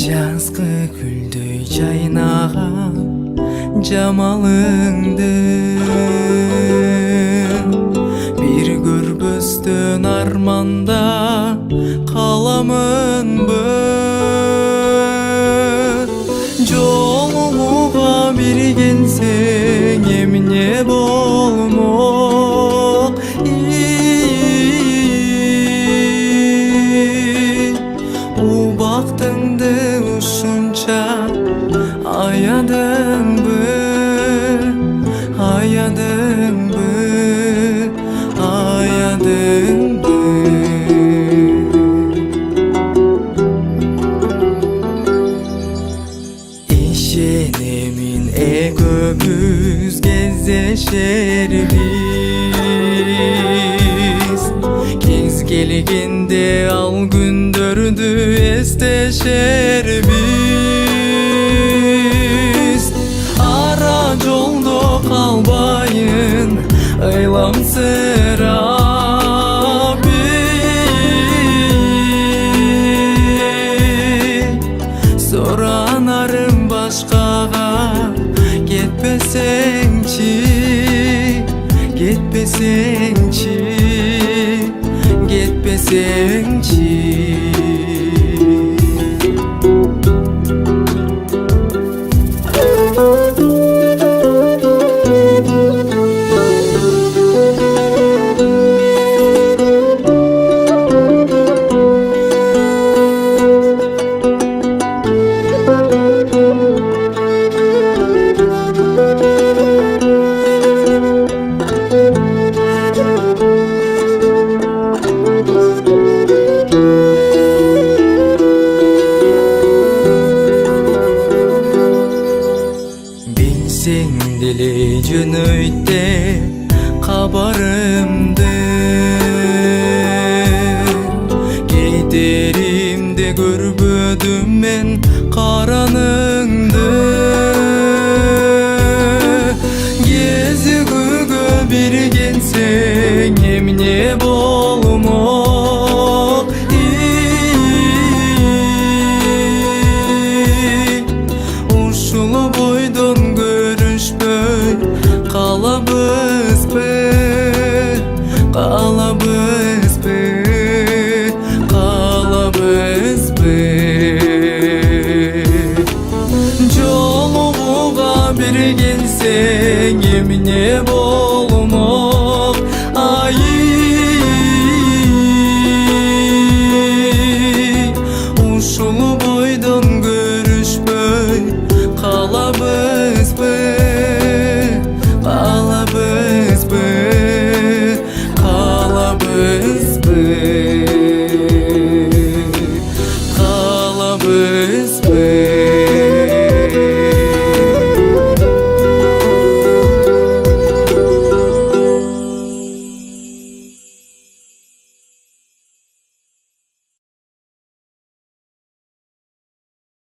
Жазгы гүлдөй жайнаган жамалыңды бир көрбөстөн арманда каламынбы. Жолугуга бир келсең эмне болмок? Убактыңды ушунча аядыңбы, аядыңбы, аядыңбы. Ишенемин экөөбүз кездешербиз, кез келгенде ал күндөрдү эстешербиз. Ара жолдо калбайын ыйламсырап, соранарым башкага кетпесеңчи, кетпесеңчи, кетпесеңчи. Билсең деле жөнөйт кабарымды, кетеримде көрбөдүм мен караныңды. Кезигүүгө бир келсең эмне болмок? Ушул бойдон көрүшпөй калабызбы, калабызбы, калабызбы. Жолугуга бир келсең эмне болмок?